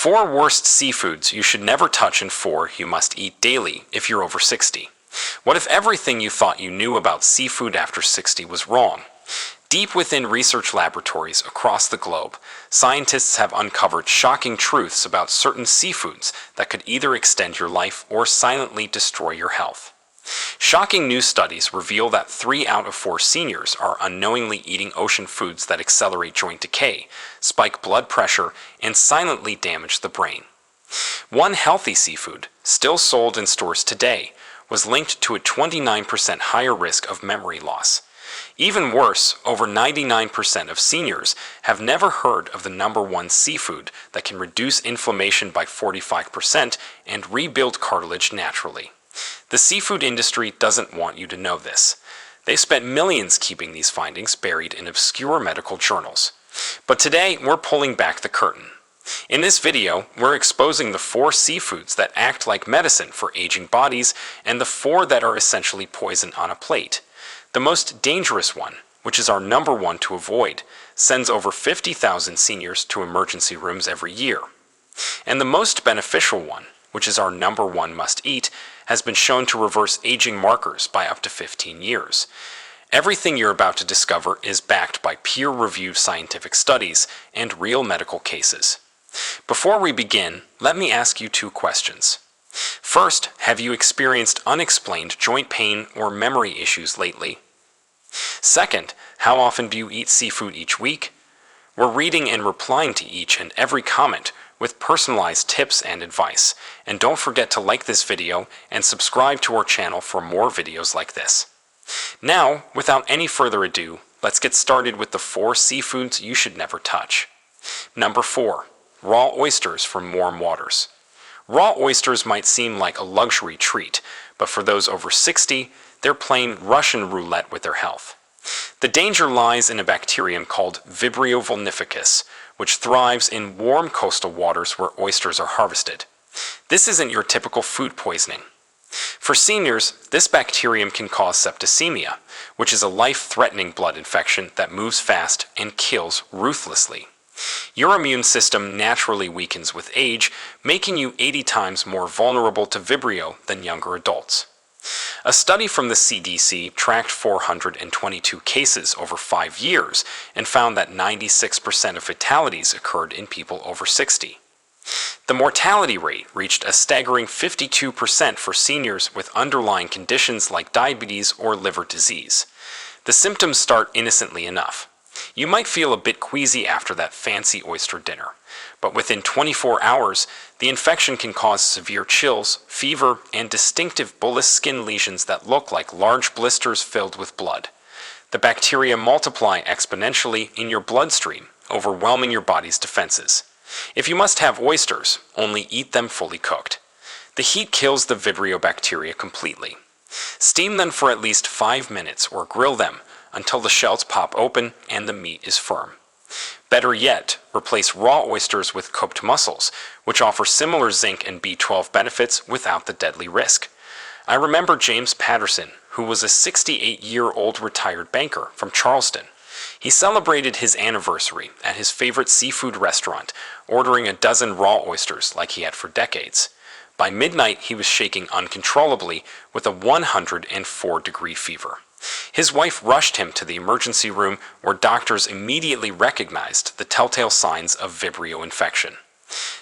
4 worst seafoods you should never touch and 4 you must eat daily if you're over 60. What if everything you thought you knew about seafood after 60 was wrong? Deep within research laboratories across the globe, scientists have uncovered shocking truths about certain seafoods that could either extend your life or silently destroy your health. Shocking new studies reveal that 3 out of 4 seniors are unknowingly eating ocean foods that accelerate joint decay, spike blood pressure, and silently damage the brain. One healthy seafood, still sold in stores today, was linked to a 29% higher risk of memory loss. Even worse, over 99% of seniors have never heard of the number 1 seafood that can reduce inflammation by 45% and rebuild cartilage naturally. The seafood industry doesn't want you to know this. They spent millions keeping these findings buried in obscure medical journals. But today, we're pulling back the curtain. In this video, we're exposing the 4 seafoods that act like medicine for aging bodies and the 4 that are essentially poison on a plate. The most dangerous one, which is our number 1 to avoid, sends over 50,000 seniors to emergency rooms every year. And the most beneficial one, which is our number 1 must eat, has been shown to reverse aging markers by up to 15 years. Everything you're about to discover is backed by peer-reviewed scientific studies and real medical cases. Before we begin, let me ask you 2 questions. First, have you experienced unexplained joint pain or memory issues lately? Second, how often do you eat seafood each week? We're reading and replying to each and every comment with personalized tips and advice. And don't forget to like this video and subscribe to our channel for more videos like this. Now, without any further ado, let's get started with the 4 seafoods you should never touch. Number 4. Raw oysters from warm waters. Raw oysters might seem like a luxury treat, but for those over 60, they're playing Russian roulette with their health. The danger lies in a bacterium called Vibrio vulnificus, which thrives in warm coastal waters where oysters are harvested. This isn't your typical food poisoning. For seniors, this bacterium can cause septicemia, which is a life-threatening blood infection that moves fast and kills ruthlessly. Your immune system naturally weakens with age, making you 80 times more vulnerable to Vibrio than younger adults. A study from the CDC tracked 422 cases over 5 years and found that 96% of fatalities occurred in people over 60. The mortality rate reached a staggering 52% for seniors with underlying conditions like diabetes or liver disease. The symptoms start innocently enough. You might feel a bit queasy after that fancy oyster dinner, but within 24 hours, the infection can cause severe chills, fever, and distinctive bullous skin lesions that look like large blisters filled with blood. The bacteria multiply exponentially in your bloodstream, overwhelming your body's defenses. If you must have oysters, only eat them fully cooked. The heat kills the Vibrio bacteria completely. Steam them for at least 5 minutes or grill them until the shells pop open and the meat is firm. Better yet, replace raw oysters with cooked mussels, which offer similar zinc and B12 benefits without the deadly risk. I remember James Patterson, who was a 68-year-old retired banker from Charleston. He celebrated his anniversary at his favorite seafood restaurant, ordering a dozen raw oysters like he had for decades. By midnight, he was shaking uncontrollably with a 104-degree fever. His wife rushed him to the emergency room where doctors immediately recognized the telltale signs of Vibrio infection.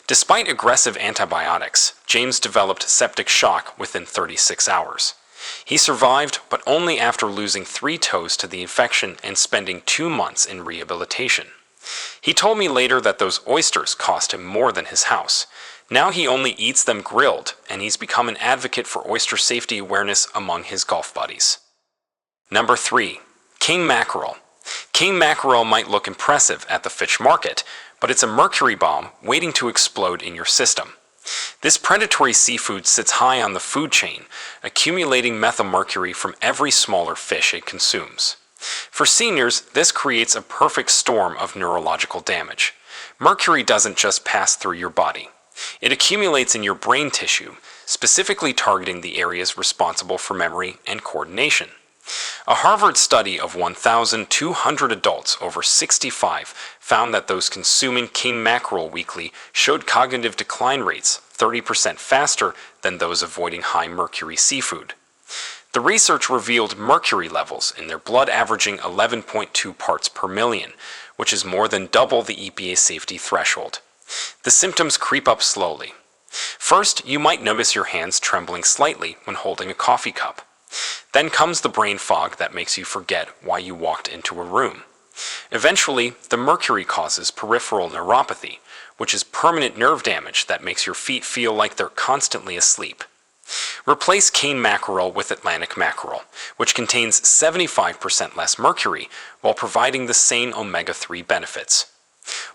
Despite aggressive antibiotics, James developed septic shock within 36 hours. He survived, but only after losing 3 toes to the infection and spending 2 months in rehabilitation. He told me later that those oysters cost him more than his house. Now he only eats them grilled, and he's become an advocate for oyster safety awareness among his golf buddies. Number 3. King mackerel. King mackerel might look impressive at the fish market, but it's a mercury bomb waiting to explode in your system. This predatory seafood sits high on the food chain, accumulating methylmercury from every smaller fish it consumes. For seniors, this creates a perfect storm of neurological damage. Mercury doesn't just pass through your body. It accumulates in your brain tissue, specifically targeting the areas responsible for memory and coordination. A Harvard study of 1,200 adults over 65 found that those consuming king mackerel weekly showed cognitive decline rates 30% faster than those avoiding high mercury seafood. The research revealed mercury levels in their blood averaging 11.2 parts per million, which is more than double the EPA safety threshold. The symptoms creep up slowly. First, you might notice your hands trembling slightly when holding a coffee cup. Then comes the brain fog that makes you forget why you walked into a room. Eventually, the mercury causes peripheral neuropathy, which is permanent nerve damage that makes your feet feel like they're constantly asleep. Replace cane mackerel with Atlantic mackerel, which contains 75% less mercury while providing the same omega-3 benefits.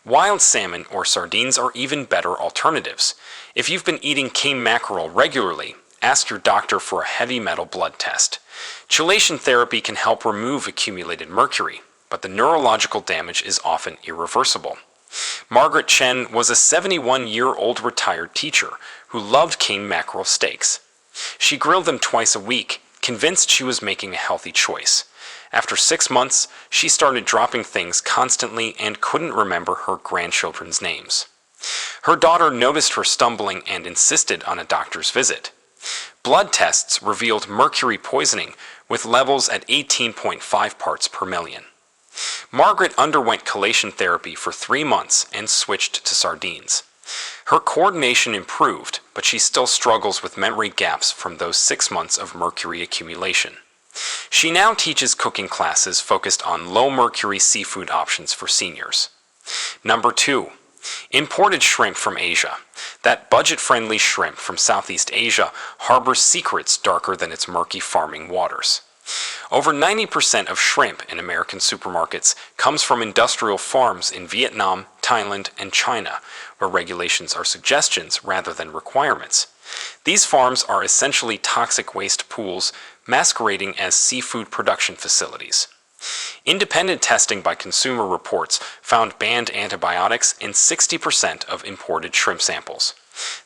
Wild salmon or sardines are even better alternatives. If you've been eating cane mackerel regularly, ask your doctor for a heavy metal blood test. Chelation therapy can help remove accumulated mercury, but the neurological damage is often irreversible. Margaret Chen was a 71-year-old retired teacher who loved king mackerel steaks. She grilled them twice a week, convinced she was making a healthy choice. After 6 months, she started dropping things constantly and couldn't remember her grandchildren's names. Her daughter noticed her stumbling and insisted on a doctor's visit. Blood tests revealed mercury poisoning with levels at 18.5 parts per million. Margaret underwent chelation therapy for 3 months and switched to sardines. Her coordination improved, but she still struggles with memory gaps from those 6 months of mercury accumulation. She now teaches cooking classes focused on low-mercury seafood options for seniors. Number 2. Imported shrimp from Asia. That budget-friendly shrimp from Southeast Asia harbors secrets darker than its murky farming waters. Over 90% of shrimp in American supermarkets comes from industrial farms in Vietnam, Thailand, and China, where regulations are suggestions rather than requirements. These farms are essentially toxic waste pools masquerading as seafood production facilities. Independent testing by Consumer Reports found banned antibiotics in 60% of imported shrimp samples.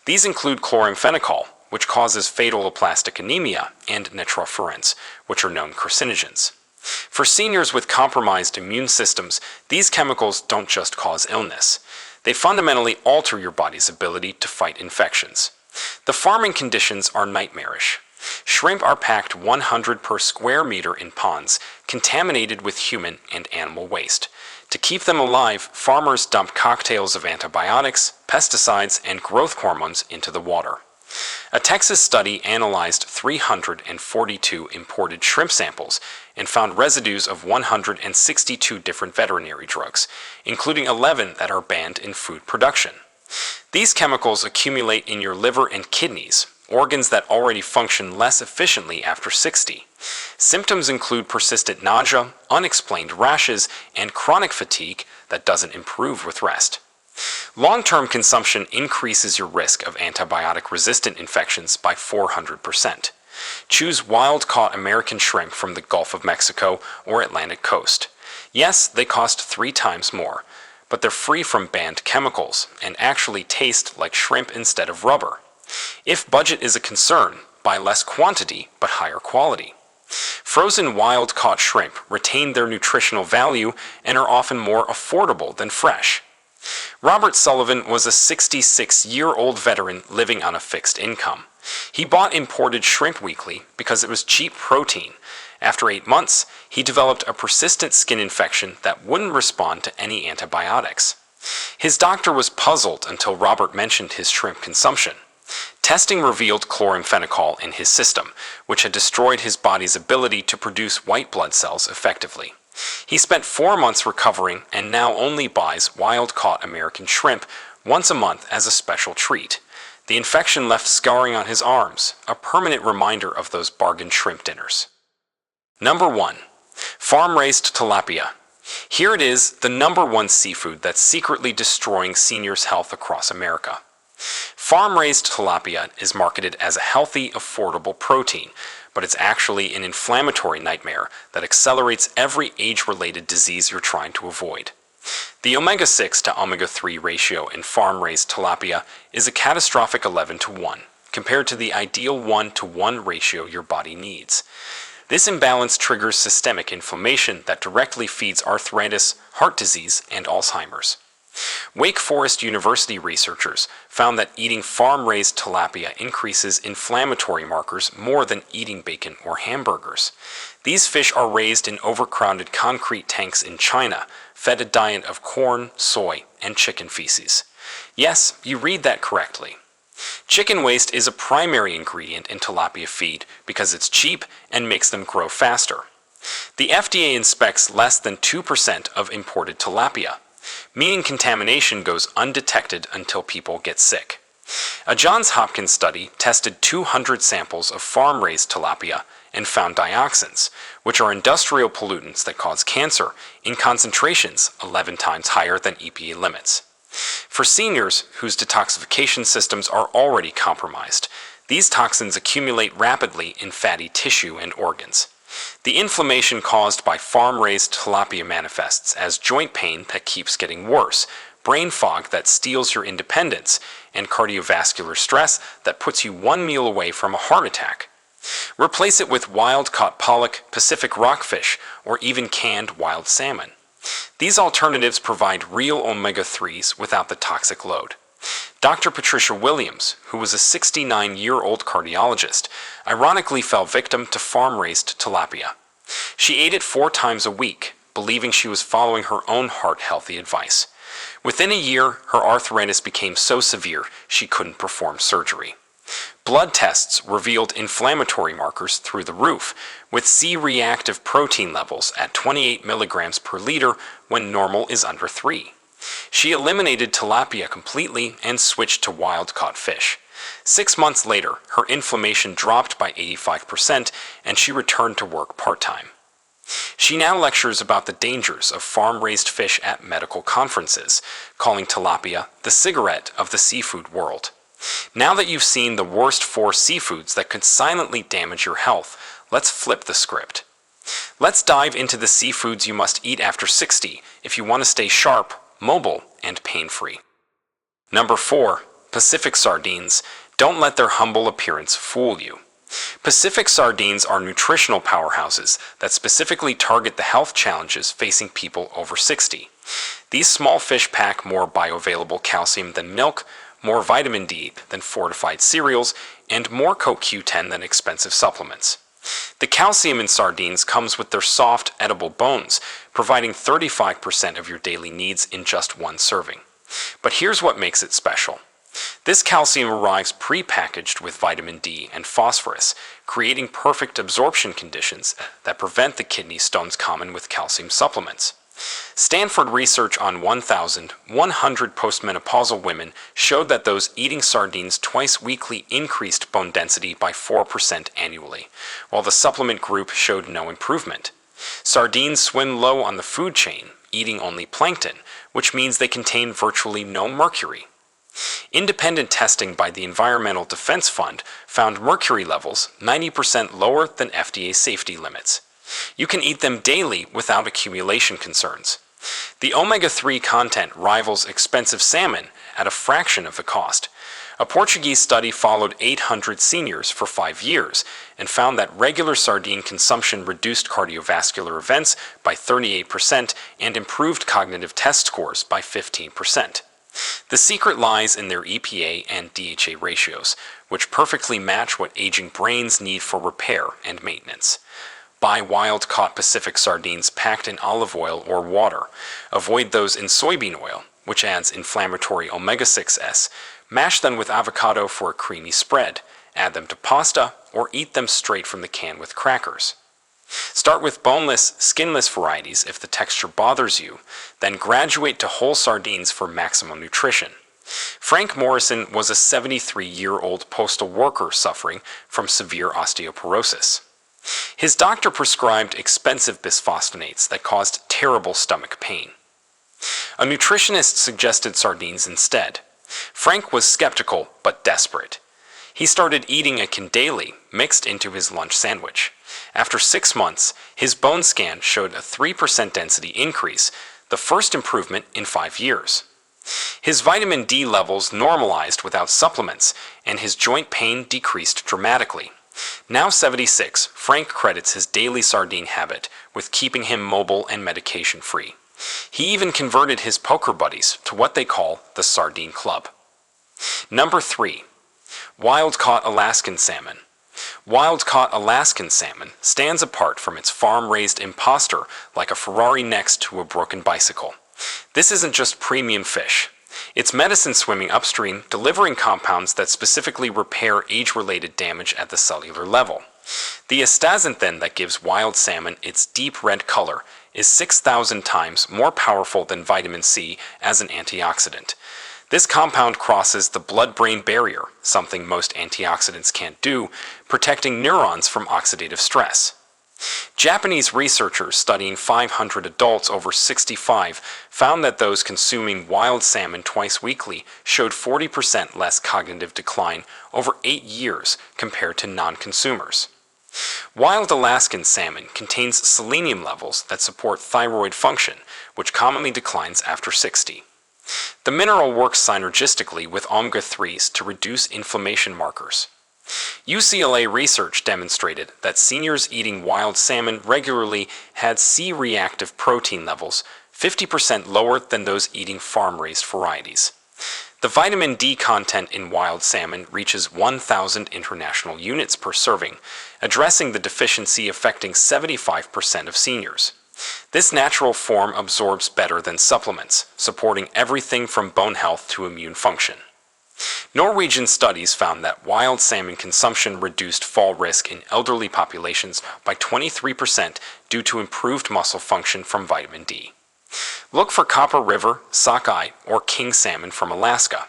These include chloramphenicol, which causes fatal aplastic anemia, and nitrofurands, which are known carcinogens. For seniors with compromised immune systems, these chemicals don't just cause illness. They fundamentally alter your body's ability to fight infections. The farming conditions are nightmarish. Shrimp are packed 100 per square meter in ponds, contaminated with human and animal waste. To keep them alive, farmers dump cocktails of antibiotics, pesticides, and growth hormones into the water. A Texas study analyzed 342 imported shrimp samples and found residues of 162 different veterinary drugs, including 11 that are banned in food production. These chemicals accumulate in your liver and kidneys, organs that already function less efficiently after 60. Symptoms include persistent nausea, unexplained rashes, and chronic fatigue that doesn't improve with rest. Long-term consumption increases your risk of antibiotic-resistant infections by 400%. Choose wild-caught American shrimp from the Gulf of Mexico or Atlantic coast. Yes, they cost 3 times more, but they're free from banned chemicals and actually taste like shrimp instead of rubber. If budget is a concern, buy less quantity but higher quality. Frozen wild-caught shrimp retain their nutritional value and are often more affordable than fresh. Robert Sullivan was a 66-year-old veteran living on a fixed income. He bought imported shrimp weekly because it was cheap protein. After 8 months, he developed a persistent skin infection that wouldn't respond to any antibiotics. His doctor was puzzled until Robert mentioned his shrimp consumption. Testing revealed chloramphenicol in his system, which had destroyed his body's ability to produce white blood cells effectively. He spent 4 months recovering and now only buys wild-caught American shrimp once a month as a special treat. The infection left scarring on his arms, a permanent reminder of those bargain shrimp dinners. Number 1. Farm-raised tilapia. Here it is, the number 1 seafood that's secretly destroying seniors' health across America. Farm-raised tilapia is marketed as a healthy, affordable protein, but it's actually an inflammatory nightmare that accelerates every age-related disease you're trying to avoid. The omega-6 to omega-3 ratio in farm-raised tilapia is a catastrophic 11 to 1, compared to the ideal 1 to 1 ratio your body needs. This imbalance triggers systemic inflammation that directly feeds arthritis, heart disease, and Alzheimer's. Wake Forest University researchers found that eating farm-raised tilapia increases inflammatory markers more than eating bacon or hamburgers. These fish are raised in overcrowded concrete tanks in China, fed a diet of corn, soy, and chicken feces. Yes, you read that correctly. Chicken waste is a primary ingredient in tilapia feed because it's cheap and makes them grow faster. The FDA inspects less than 2% of imported tilapia, meaning contamination goes undetected until people get sick. A Johns Hopkins study tested 200 samples of farm-raised tilapia and found dioxins, which are industrial pollutants that cause cancer, in concentrations 11 times higher than EPA limits. For seniors whose detoxification systems are already compromised, these toxins accumulate rapidly in fatty tissue and organs. The inflammation caused by farm-raised tilapia manifests as joint pain that keeps getting worse, brain fog that steals your independence, and cardiovascular stress that puts you one meal away from a heart attack. Replace it with wild-caught pollock, Pacific rockfish, or even canned wild salmon. These alternatives provide real omega-3s without the toxic load. Dr. Patricia Williams, who was a 69-year-old cardiologist, ironically fell victim to farm-raised tilapia. She ate it 4 times a week, believing she was following her own heart-healthy advice. Within a year, her arthritis became so severe she couldn't perform surgery. Blood tests revealed inflammatory markers through the roof, with C-reactive protein levels at 28 milligrams per liter when normal is under 3. She eliminated tilapia completely and switched to wild-caught fish. 6 months later, her inflammation dropped by 85% and she returned to work part-time. She now lectures about the dangers of farm-raised fish at medical conferences, calling tilapia the cigarette of the seafood world. Now that you've seen the worst 4 seafoods that could silently damage your health, let's flip the script. Let's dive into the seafoods you must eat after 60 if you want to stay sharp, mobile, and pain-free. Number 4. Pacific sardines. Don't let their humble appearance fool you. Pacific sardines are nutritional powerhouses that specifically target the health challenges facing people over 60. These small fish pack more bioavailable calcium than milk, more vitamin D than fortified cereals, and more CoQ10 than expensive supplements. The calcium in sardines comes with their soft, edible bones, providing 35% of your daily needs in just 1 serving. But here's what makes it special. This calcium arrives pre-packaged with vitamin D and phosphorus, creating perfect absorption conditions that prevent the kidney stones common with calcium supplements. Stanford research on 1,100 postmenopausal women showed that those eating sardines twice weekly increased bone density by 4% annually, while the supplement group showed no improvement. Sardines swim low on the food chain, eating only plankton, which means they contain virtually no mercury. Independent testing by the Environmental Defense Fund found mercury levels 90% lower than FDA safety limits. You can eat them daily without accumulation concerns. The omega-3 content rivals expensive salmon at a fraction of the cost. A Portuguese study followed 800 seniors for 5 years and found that regular sardine consumption reduced cardiovascular events by 38% and improved cognitive test scores by 15%. The secret lies in their EPA and DHA ratios, which perfectly match what aging brains need for repair and maintenance. Buy wild-caught Pacific sardines packed in olive oil or water. Avoid those in soybean oil, which adds inflammatory omega-6s. Mash them with avocado for a creamy spread. Add them to pasta, or eat them straight from the can with crackers. Start with boneless, skinless varieties if the texture bothers you, then graduate to whole sardines for maximum nutrition. Frank Morrison was a 73-year-old postal worker suffering from severe osteoporosis. His doctor prescribed expensive bisphosphonates that caused terrible stomach pain. A nutritionist suggested sardines instead. Frank was skeptical but desperate. He started eating a can daily, mixed into his lunch sandwich. After 6 months, his bone scan showed a 3% density increase, the first improvement in 5 years. His vitamin D levels normalized without supplements, and his joint pain decreased dramatically. Now 76, Frank credits his daily sardine habit with keeping him mobile and medication-free. He even converted his poker buddies to what they call the Sardine Club. Number 3. Wild-caught Alaskan salmon. Wild-caught Alaskan salmon stands apart from its farm-raised imposter like a Ferrari next to a broken bicycle. This isn't just premium fish. It's medicine swimming upstream, delivering compounds that specifically repair age-related damage at the cellular level. The astaxanthin that gives wild salmon its deep red color is 6,000 times more powerful than vitamin C as an antioxidant. This compound crosses the blood-brain barrier, something most antioxidants can't do, protecting neurons from oxidative stress. Japanese researchers studying 500 adults over 65 found that those consuming wild salmon twice weekly showed 40% less cognitive decline over 8 years compared to non-consumers. Wild Alaskan salmon contains selenium levels that support thyroid function, which commonly declines after 60. The mineral works synergistically with omega-3s to reduce inflammation markers. UCLA research demonstrated that seniors eating wild salmon regularly had C-reactive protein levels 50% lower than those eating farm-raised varieties. The vitamin D content in wild salmon reaches 1,000 international units per serving, addressing the deficiency affecting 75% of seniors. This natural form absorbs better than supplements, supporting everything from bone health to immune function. Norwegian studies found that wild salmon consumption reduced fall risk in elderly populations by 23% due to improved muscle function from vitamin D. Look for Copper River, Sockeye, or King salmon from Alaska.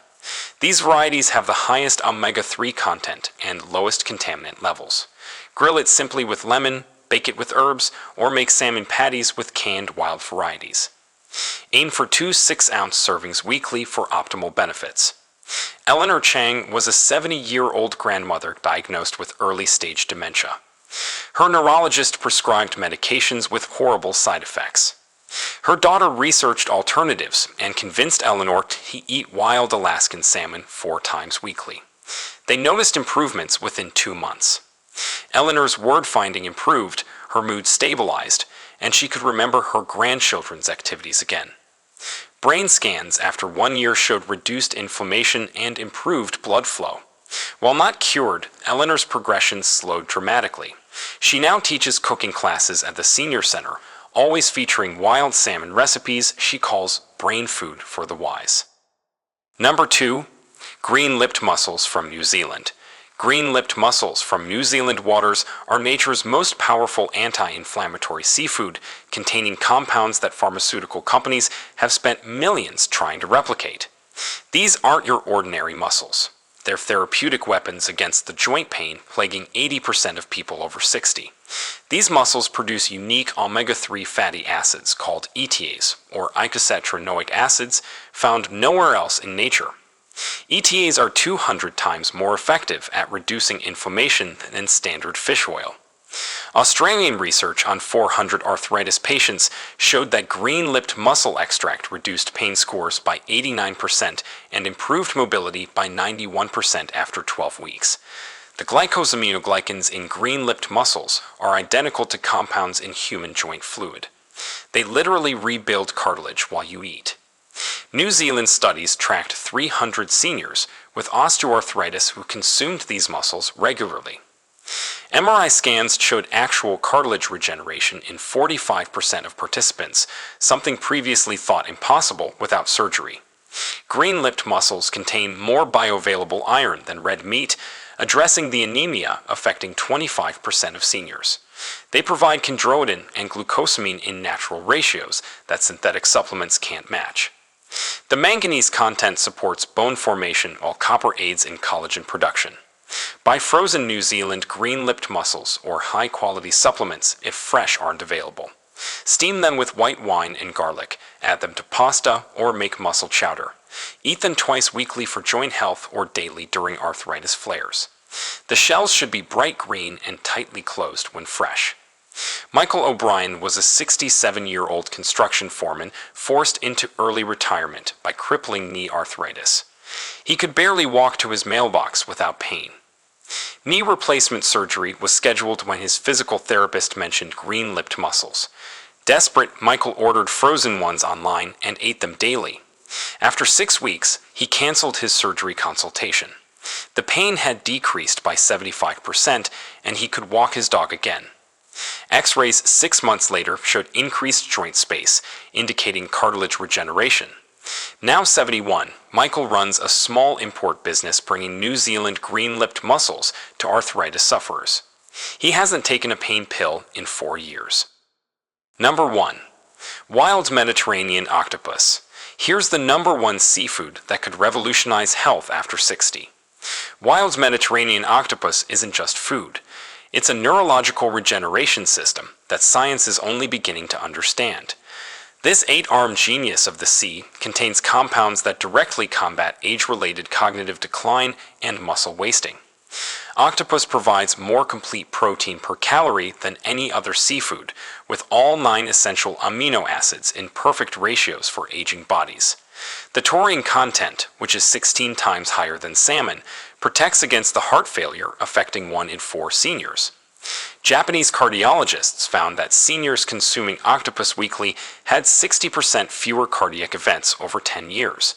These varieties have the highest omega-3 content and lowest contaminant levels. Grill it simply with lemon, bake it with herbs, or make salmon patties with canned wild varieties. Aim for 2 6-ounce servings weekly for optimal benefits. Eleanor Chang was a 70-year-old grandmother diagnosed with early-stage dementia. Her neurologist prescribed medications with horrible side effects. Her daughter researched alternatives and convinced Eleanor to eat wild Alaskan salmon 4 times weekly. They noticed improvements within 2 months. Eleanor's word-finding improved, her mood stabilized, and she could remember her grandchildren's activities again. Brain scans after 1 year showed reduced inflammation and improved blood flow. While not cured, Eleanor's progression slowed dramatically. She now teaches cooking classes at the Senior Center, always featuring wild salmon recipes she calls brain food for the wise. Number 2. Green-lipped mussels from New Zealand. Green-lipped mussels from New Zealand waters are nature's most powerful anti-inflammatory seafood, containing compounds that pharmaceutical companies have spent millions trying to replicate. These aren't your ordinary mussels. They're therapeutic weapons against the joint pain plaguing 80% of people over 60. These mussels produce unique omega-3 fatty acids called ETAs, or eicosapentaenoic acids, found nowhere else in nature. ETAs are 200 times more effective at reducing inflammation than standard fish oil. Australian research on 400 arthritis patients showed that green-lipped mussel extract reduced pain scores by 89% and improved mobility by 91% after 12 weeks. The glycosaminoglycans in green-lipped mussels are identical to compounds in human joint fluid. They literally rebuild cartilage while you eat. New Zealand studies tracked 300 seniors with osteoarthritis who consumed these mussels regularly. MRI scans showed actual cartilage regeneration in 45% of participants, something previously thought impossible without surgery. Green-lipped mussels contain more bioavailable iron than red meat, addressing the anemia affecting 25% of seniors. They provide chondroitin and glucosamine in natural ratios that synthetic supplements can't match. The manganese content supports bone formation while copper aids in collagen production. Buy frozen New Zealand green-lipped mussels or high-quality supplements if fresh aren't available. Steam them with white wine and garlic, add them to pasta, or make mussel chowder. Eat them twice weekly for joint health or daily during arthritis flares. The shells should be bright green and tightly closed when fresh. Michael O'Brien was a 67-year-old construction foreman forced into early retirement by crippling knee arthritis. He could barely walk to his mailbox without pain. Knee replacement surgery was scheduled when his physical therapist mentioned green-lipped mussels. Desperate, Michael ordered frozen ones online and ate them daily. After 6 weeks, he canceled his surgery consultation. The pain had decreased by 75%, and he could walk his dog again. X-rays 6 months later showed increased joint space, indicating cartilage regeneration. Now 71, Michael runs a small import business bringing New Zealand green-lipped mussels to arthritis sufferers. He hasn't taken a pain pill in 4 years. Number 1. Wild Mediterranean octopus. Here's the number 1 seafood that could revolutionize health after 60. Wild Mediterranean octopus isn't just food. It's a neurological regeneration system that science is only beginning to understand. This 8-armed genius of the sea contains compounds that directly combat age-related cognitive decline and muscle wasting. Octopus provides more complete protein per calorie than any other seafood, with all 9 essential amino acids in perfect ratios for aging bodies. The taurine content, which is 16 times higher than salmon, protects against the heart failure affecting 1 in 4 seniors. Japanese cardiologists found that seniors consuming octopus weekly had 60% fewer cardiac events over 10 years.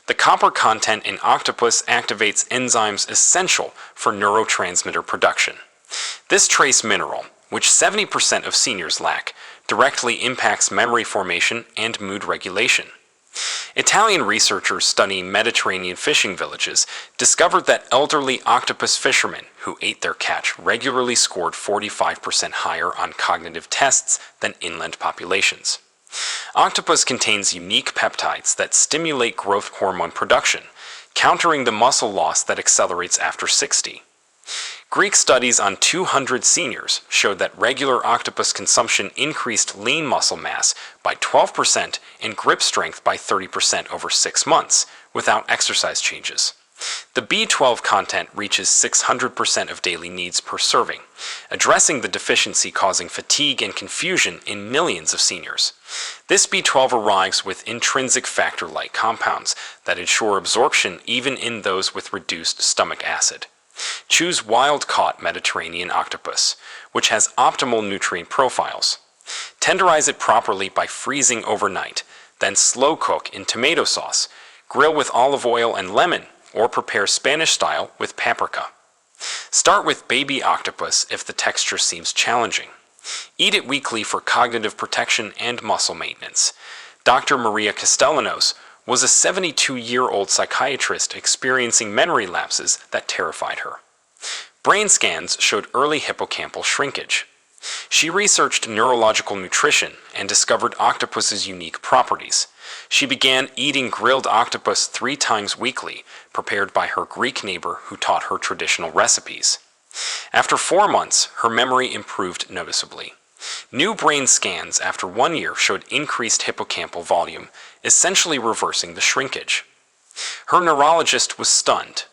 The copper content in octopus activates enzymes essential for neurotransmitter production. This trace mineral, which 70% of seniors lack, directly impacts memory formation and mood regulation. Italian researchers studying Mediterranean fishing villages discovered that elderly octopus fishermen who ate their catch regularly scored 45% higher on cognitive tests than inland populations. Octopus contains unique peptides that stimulate growth hormone production, countering the muscle loss that accelerates after 60. Greek studies on 200 seniors showed that regular octopus consumption increased lean muscle mass by 12% and grip strength by 30% over 6 months, without exercise changes. The B12 content reaches 600% of daily needs per serving, addressing the deficiency causing fatigue and confusion in millions of seniors. This B12 arrives with intrinsic factor-like compounds that ensure absorption even in those with reduced stomach acid. Choose wild-caught Mediterranean octopus, which has optimal nutrient profiles. Tenderize it properly by freezing overnight, then slow cook in tomato sauce, grill with olive oil and lemon, or prepare Spanish style with paprika. Start with baby octopus if the texture seems challenging. Eat it weekly for cognitive protection and muscle maintenance. Dr. Maria Castellanos was a 72-year-old psychiatrist experiencing memory lapses that terrified her. Brain scans showed early hippocampal shrinkage. She researched neurological nutrition and discovered octopus's unique properties. She began eating grilled octopus 3 times weekly, prepared by her Greek neighbor who taught her traditional recipes. After 4 months, her memory improved noticeably. New brain scans after 1 year showed increased hippocampal volume, essentially reversing the shrinkage. Her neurologist was stunned.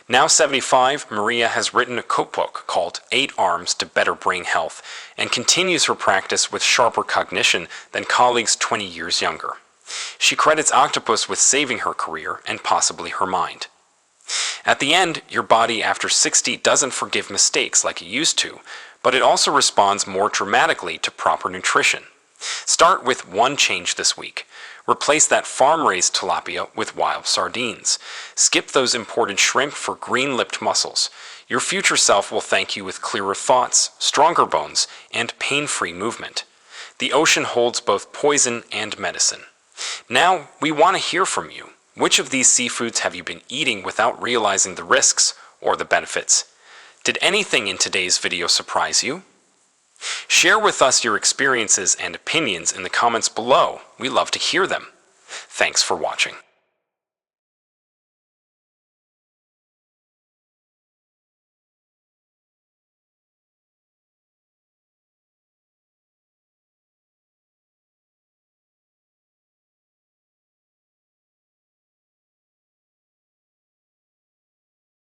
Now 75, Maria has written a cookbook called 8 Arms to Better Brain Health and continues her practice with sharper cognition than colleagues 20 years younger. She credits octopus with saving her career and possibly her mind. At the end, your body after 60 doesn't forgive mistakes like it used to, but it also responds more dramatically to proper nutrition. Start with 1 change this week. Replace that farm-raised tilapia with wild sardines. Skip those imported shrimp for green-lipped mussels. Your future self will thank you with clearer thoughts, stronger bones, and pain-free movement. The ocean holds both poison and medicine. Now, we want to hear from you. Which of these seafoods have you been eating without realizing the risks or the benefits? Did anything in today's video surprise you? Share with us your experiences and opinions in the comments below. We love to hear them. Thanks for watching.